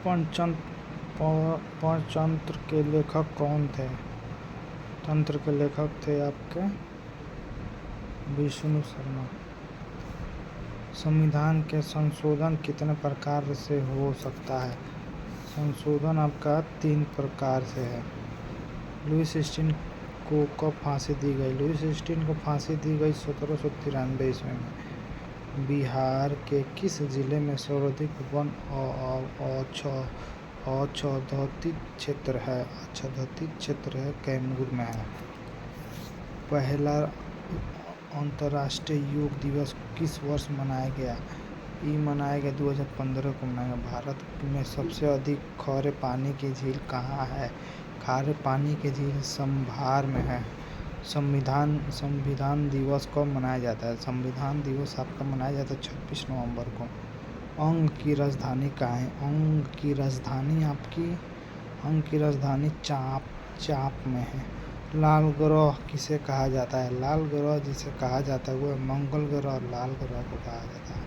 पंचतंत्र के लेखक कौन थे? तंत्र के लेखक थे आपके विष्णु शर्मा। संविधान के संशोधन कितने प्रकार से हो सकता है? संशोधन आपका 3 प्रकार से है। लुईस एस्टिन को कब फांसी दी गई? लुईस एस्टिन को फांसी दी गई 1793 ईस्वी में। बिहार के किस जिले में सर्वाधिक वन आच्छादित क्षेत्र है? आच्छादित क्षेत्र है कैमूर में है। पहला अंतर्राष्ट्रीय योग दिवस किस वर्ष मनाया गया? ये मनाया गया 2015 को मनाया गया। भारत में सबसे अधिक खारे पानी की झील कहाँ है? खारे पानी की झील संभार में है। संविधान दिवस कब मनाया जाता है? संविधान दिवस आपका मनाया जाता है 26 नवंबर को। अंग की राजधानी कहाँ है? अंग की राजधानी चाप में है। लाल ग्रह किसे कहा जाता है? लाल ग्रह जिसे कहा जाता है वो मंगल ग्रह और लाल ग्रह को कहा जाता है।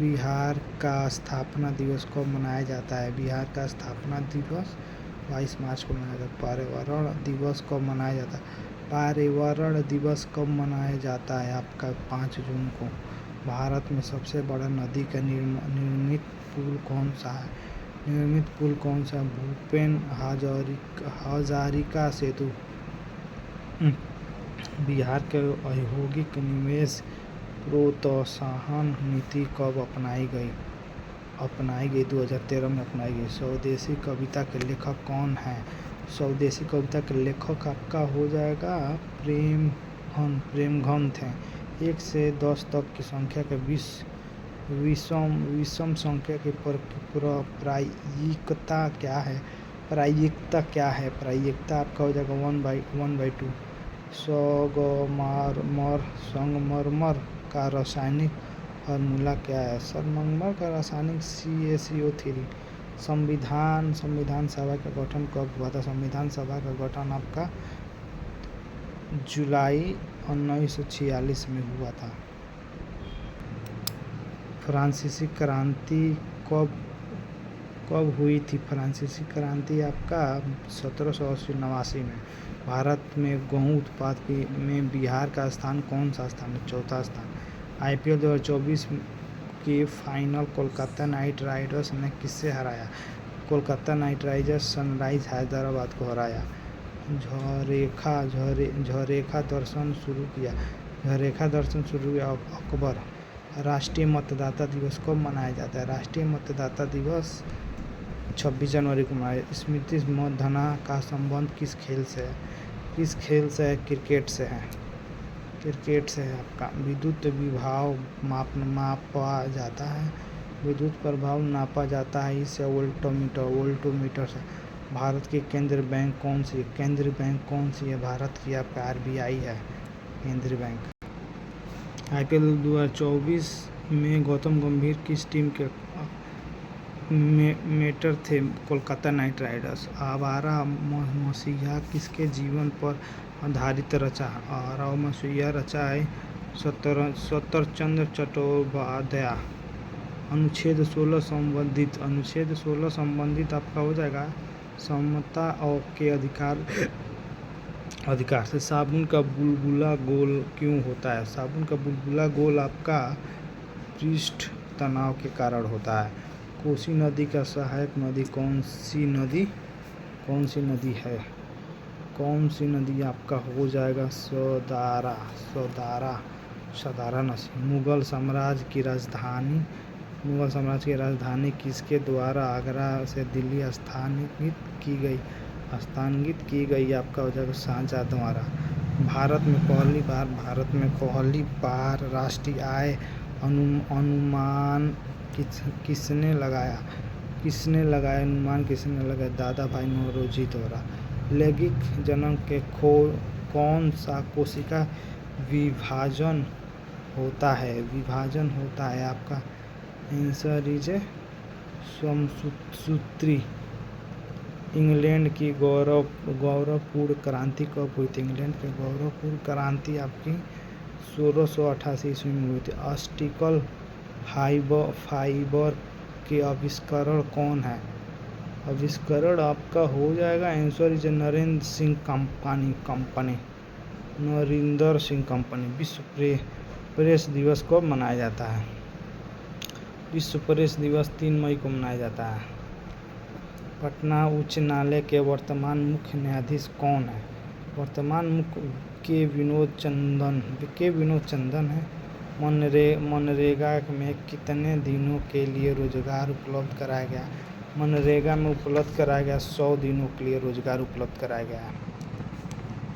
बिहार का स्थापना दिवस कब मनाया जाता है? बिहार का स्थापना दिवस 22 मार्च को मनाया जाता है। पर्यावरण दिवस कब मनाया जाता है? पर्यावरण दिवस कब मनाया जाता है? आपका 5 जून को। भारत में सबसे बड़ा नदी का निर्मित पुल कौन सा है? भूपेन हजारिका सेतु। बिहार के औद्योगिक निवेश प्रोत्साहन नीति कब अपनाई गई? 2013 में अपनाई गई। स्वदेशी कविता के लेखक कौन है? स्वदेशी कविता के लेखक आपका हो जाएगा प्रेमघन थे। 1 से 10 तक की संख्या के विषम संख्या की प्रायिकता क्या है? प्रायिकता आपका हो जाएगा 1/2। संगमरमर का रासायनिक फार्मूला क्या है? संगमरमर का रासायनिक CaCO3। संविधान सभा का गठन कब हुआ था? संविधान सभा का गठन आपका जुलाई 1946 में हुआ था। फ्रांसीसी क्रांति कब हुई थी? फ्रांसीसी क्रांति आपका 1789 में। भारत में गेहूं उत्पादन में बिहार का स्थान कौन सा स्थान है? 4था स्थान। IPL 2024 के फाइनल कोलकाता नाइट राइडर्स ने किससे हराया? Kolkata night Riders sunrise Hyderabad को हराया। झरेखा दर्शन शुरू किया अकबर। राष्ट्रीय मतदाता दिवस कब मनाया जाता है? राष्ट्रीय मतदाता दिवस 26 जनवरी को मनाया। स्मृति मंधाना का संबंध किस खेल से है? क्रिकेट से है आपका। विद्युत विभव मापा जाता है। विद्युत प्रभाव नापा जाता है इसे वोल्टमीटर से। भारत की केंद्रीय बैंक कौन सी है? भारत की आपका RBI है केंद्रीय बैंक। IPL 2024 में गौतम गंभीर किस टीम के मेटर थे? Kolkata night Riders. आवारा मसीहा किसके जीवन पर आधारित रचा? आवारा मसीहा रचा है सत्तरचंद्र चट्टोपाध्याय। अनुच्छेद 16 संबंधित आपका हो जाएगा समता के अधिकार से। साबुन का बुलबुला गोल क्यों होता है? साबुन का बुलबुला गोल आपका पृष्ठ तनाव के कारण होता है। कोसी नदी का सहायक नदी कौन सी नदी आपका हो जाएगा? सदारा नदी। मुगल साम्राज्य की राजधानी किसके द्वारा आगरा से दिल्ली स्थानांतरित की गई? आपका हो जाएगा शाहजहां द्वारा। भारत में पहली बार राष्ट्रीय आय अनुमान किसने लगाया? दादा भाई नौरोजी द्वारा। लैंगिक जन्म के कौन सा कोशिका विभाजन होता है? आपका आंसर इज समसूत्री। इंग्लैंड की गौरवपूर्ण क्रांति कब हुई थी? इंग्लैंड की गौरवपूर्ण क्रांति आपकी 1688 ईस्वी में हुई थी। ऑप्टिकल फाइबर के आविष्कारक कौन है? आविष्कारक आपका हो जाएगा, answer is Narendra Singh company. Narendra Singh company. विश्व प्रेस दिवस कब मनाया जाता है? विश्व प्रेस दिवस 3 मई को मनाया जाता है। पटना उच्च न्यायालय के वर्तमान मुख्य न्यायाधीश कौन है? वर्तमान मुख्य के विनोद चंदन है। मनरेगा में कितने दिनों के लिए रोजगार उपलब्ध कराया गया? मनरेगा में उपलब्ध कराया गया 100 दिनों के लिए रोजगार उपलब्ध कराया गया।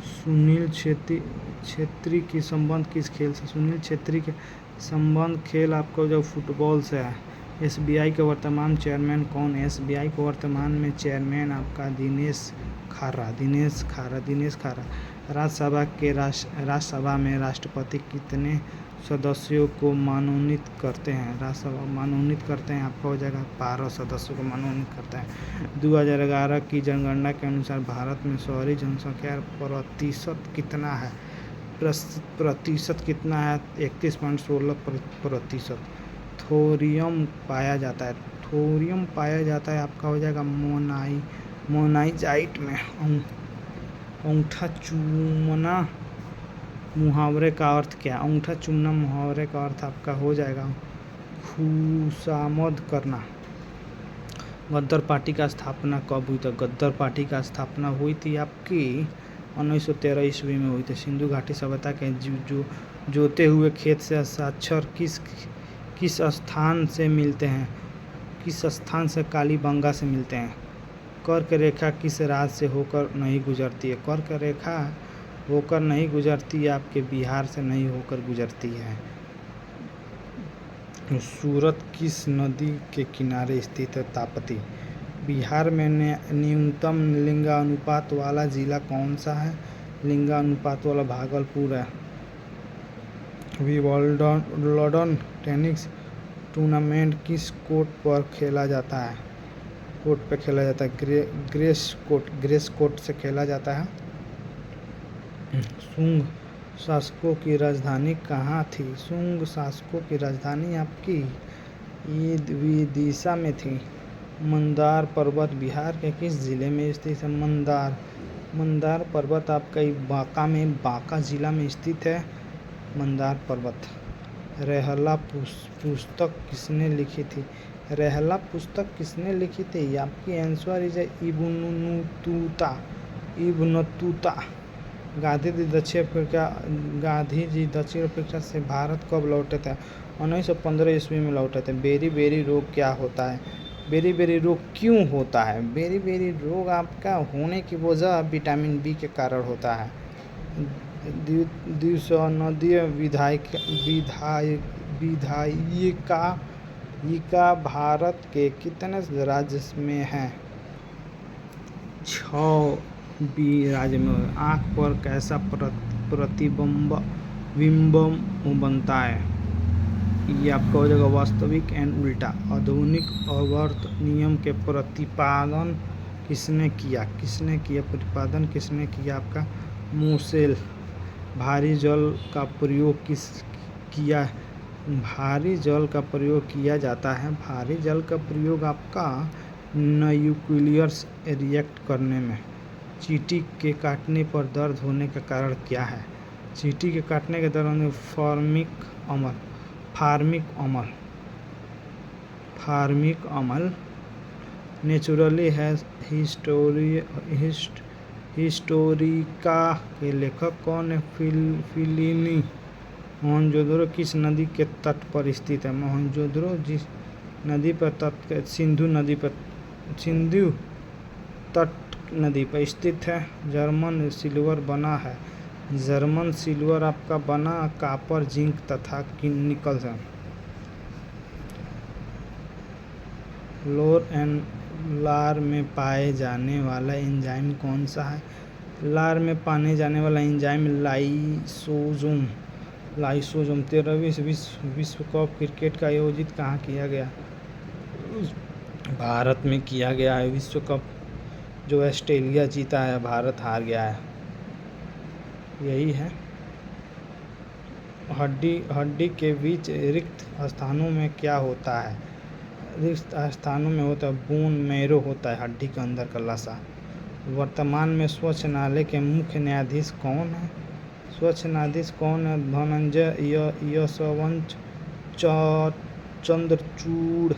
सुनील छेत्री की संबंध किस खेल से? सुनील छेत्री के संबंध खेल आपको जो फुटबॉल से है। एसबीआई के वर्तमान चेयरमैन कौन है? एसबीआई को वर्तमान में चेयरमैन आपका दिनेश खारा। राज्यसभा में राष्ट्रपति कितने सदस्यों को मनोनीत करते हैं? राज्यसभा मनोनीत करते हैं आपका हो जाएगा 12 सदस्यों को मनोनीत करते हैं। 2011 की जनगणना के अनुसार भारत में शहरी जनसंख्या प्रतिशत कितना है? प्रतिशत कितना है? 31.16%। थोरियम पाया जाता है आपका हो जाएगा मोनाइजाइट में। अंगूठा चूमना मुहावरे का अर्थ क्या? अंगूठा चूमना मुहावरे का अर्थ आपका हो जाएगा खुशामद करना। गद्दर पार्टी का स्थापना कब हुई थी? गद्दर पार्टी का स्थापना हुई थी आपकी 1913 ईस्वी में हुई थी। सिंधु घाटी सभ्यता के जोते हुए खेत से साक्षर किस स्थान से मिलते हैं? किस स्थान से कालीबंगा से मिलते हैं? कर्क रेखा किस राज्य से होकर नहीं गुजरती है? कर्क रेखा होकर नहीं गुजरती है आपके बिहार से नहीं होकर गुजरती है। सूरत किस नदी के किनारे स्थित है? ताप्ती। बिहार में न्यूनतम लिंगानुपात वाला जिला कौन सा है? लिंगानुपात वाला भागलपुर है। विंबलडन टेनिस टूर्नामेंट किस कोर्ट पर खेला जाता है? कोर्ट पे खेला जाता है ग्रेस कोर्ट से खेला जाता है। शुंग शासकों की राजधानी कहाँ थी? शुंग शासकों की राजधानी आपकी विदिशा में थी। मंदार पर्वत बिहार के किस जिले में स्थित है? मंदार पर्वत आपका बांका जिला में स्थित है मंदार पर्वत। रहला पुस्तक किसने लिखी थी? रहला पुस्तक किसने लिखी थी? आपकी आंसर इज इब्न तूता। गांधी जी दक्षिण अफ्रीका से भारत कब लौटे थे? 1915 ईस्वी में लौटे थे। बेरी रोग क्या होता है? बेरी रोग क्यों होता है? बेरी रोग आपका होने की वजह विटामिन बी के कारण होता है। द्विसंसदीय विधायिका भारत के कितने राज्य में है? 6 राज्य में। आँख पर कैसा प्रतिबिंब बनता है? ये आपका हो जाएगा वास्तविक एंड उल्टा। आधुनिक आवर्त नियम के प्रतिपादन किसने किया? प्रतिपादन किसने किया? आपका मोसेल। भारी जल का प्रयोग किया जाता है। भारी जल का प्रयोग आपका न्यूक्लियर रिएक्ट करने में। चींटी के काटने पर दर्द होने का कारण क्या है? चींटी के काटने के दौरान फार्मिक अमल। नेचुरली हिस्टोरिका के लेखक कौन है? फेलिनी। मोहनजोदड़ो किस नदी के तट पर स्थित है? मोहनजोदड़ो जिस नदी पर सिंधु तट नदी पर स्थित है। जर्मन सिल्वर बना है। जर्मन सिल्वर आपका बना कॉपर, जिंक तथा निकल से। लार में पाए जाने वाला एंजाइम कौन सा है? लार में पाने जाने वाला एंजाइम लाइसोसोम। 13वीं विश्व कप क्रिकेट का आयोजित कहाँ किया गया? भारत में किया गया है। विश्व कप जो ऑस्ट्रेलिया जीता है, भारत हार गया है। यही है। हड्डी के बीच रिक्त स्थानों में क्या होता है? रिक्त स्थानों में होता है। बोन मैरो होता है हड्डी के अंदर का लसा। वर्तमान में स्वच्छ न्यायालय के मुख्य न्यायाधीश कौन है? स्वच्छ न्यायाधीश कौन है? धनंजय यशवंत चंद्रचूड़।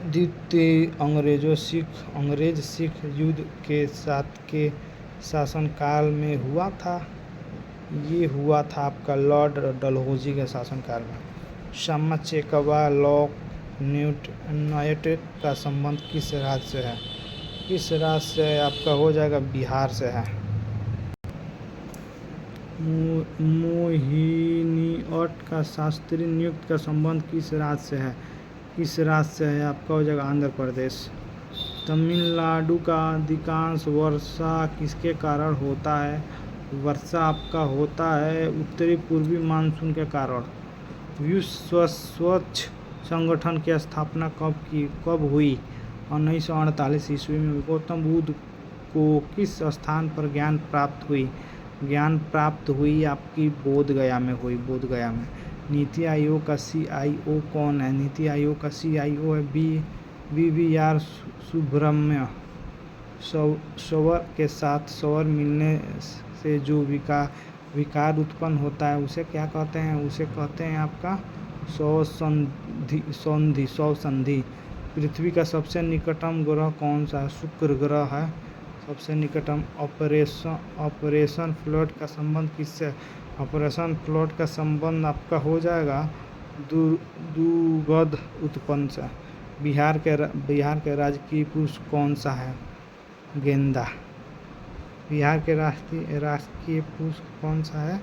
द्वितीय अंग्रेज सिख युद्ध के साथ के शासनकाल में हुआ था। ये हुआ था आपका लॉर्ड डलहौजी के शासनकाल में। श्यामा चेकवा लॉक न्यूट का संबंध किस राज्य से है? किस राज्य से? आपका हो जाएगा बिहार से है। मोहिनीअट्ट का शास्त्रीय नियुक्त का संबंध किस राज्य से है? किस राज्य से है? आपका हो जाएगा आंध्र प्रदेश। तमिलनाडु का अधिकांश वर्षा किसके कारण होता है? वर्षा आपका होता है उत्तरी पूर्वी मानसून के कारण। विश्व स्वच्छ संगठन की स्थापना कब हुई? 1948 ईस्वी में। गौतम बुद्ध को किस स्थान पर ज्ञान प्राप्त हुई? ज्ञान प्राप्त हुई आपकी बोधगया में हुई। बोधगया में। नीति आयोग का CIO कौन है? नीति आयोग का CIO है BVR सुब्रह्मण्य। स्वर के साथ स्वर मिलने से जो विकार उत्पन्न होता है उसे क्या कहते हैं? उसे कहते हैं आपका संधि। पृथ्वी का सबसे निकटतम ग्रह कौन सा है? शुक्र ग्रह है सबसे निकटतम। ऑपरेशन फ्लड का संबंध किससे? ऑपरेशन फ्लड का संबंध आपका हो जाएगा दुर्गंध उत्पन्न से। बिहार के राजकीय पुष्प कौन सा है? गेंदा। बिहार के राजकीय पुष्प कौन सा है?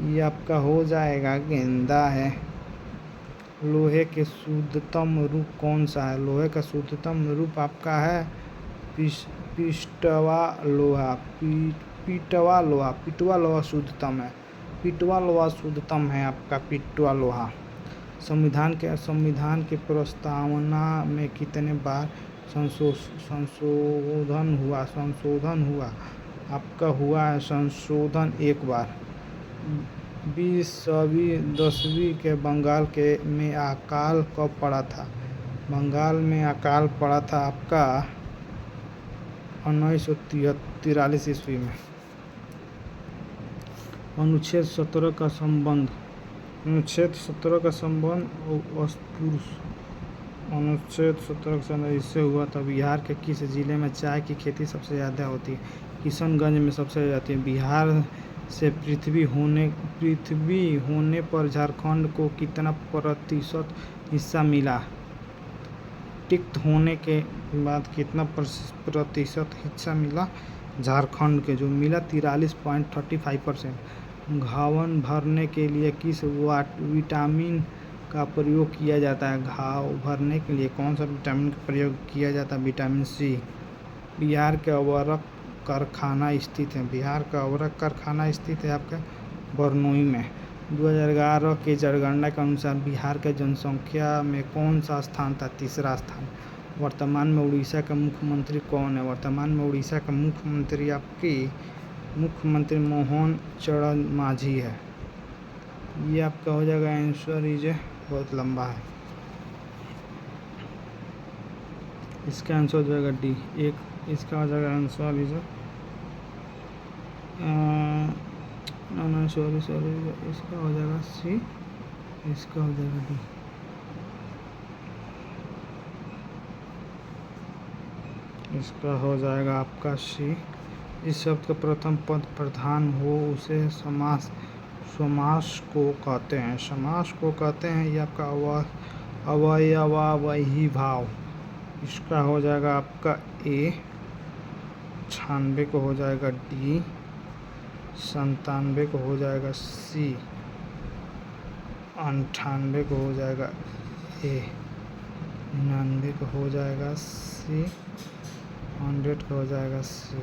ये आपका हो जाएगा गेंदा है। लोहे के शुद्धतम रूप कौन सा है? लोहे का शुद्धतम रूप आपका है पिटवा लोहा शुद्धतम है। पिटवा लोहा शुद्धतम है आपका पिटवा लोहा। संविधान के प्रस्तावना में कितने बार संशोधन हुआ? आपका हुआ है संशोधन एक बार। 10वीं के बंगाल में अकाल कब पड़ा था? बंगाल में अकाल पड़ा था आपका 1943 ईस्वी में। अनुच्छेद 17 का संबंध अनुच्छेद 17 का संबंध इससे हुआ था। बिहार के किस जिले में चाय की खेती सबसे ज़्यादा होती है? किशनगंज में सबसे ज़्यादा होती है। बिहार से पृथ्वी होने पर झारखंड को कितना प्रतिशत हिस्सा मिला? रिक्त होने के बाद कितना प्रतिशत हिस्सा मिला झारखंड के? जो मिला 43.35%। घावन भरने के लिए किस विटामिन का प्रयोग किया जाता है? घाव भरने के लिए कौन सा विटामिन का प्रयोग किया जाता है? Vitamin C। बिहार के उर्वरक कारखाना स्थित है। बिहार का उर्वरक कारखाना स्थित है आपका बरनोई में। 2011 के जनगणना के अनुसार बिहार के जनसंख्या में कौन सा स्थान था? तीसरा स्थान। वर्तमान में उड़ीसा का मुख्यमंत्री कौन है? वर्तमान में उड़ीसा का मुख्यमंत्री मोहन चरण मांझी है। ये आपका हो जाएगा आंसर बहुत लंबा है। इसका आंसर हो जाएगा D। इसका हो जाएगा आंसर सॉरी इसका हो जाएगा C। इसका हो जाएगा D। इसका हो जाएगा आपका C। इस शब्द का प्रथम पद प्रधान हो उसे समास को कहते हैं। ये आपका अवयवावही भाव। इसका हो जाएगा आपका A। 96 को हो जाएगा D। 97 को हो जाएगा C। 98 को हो जाएगा A। 99 को हो जाएगा C। 100 का हो जाएगा C।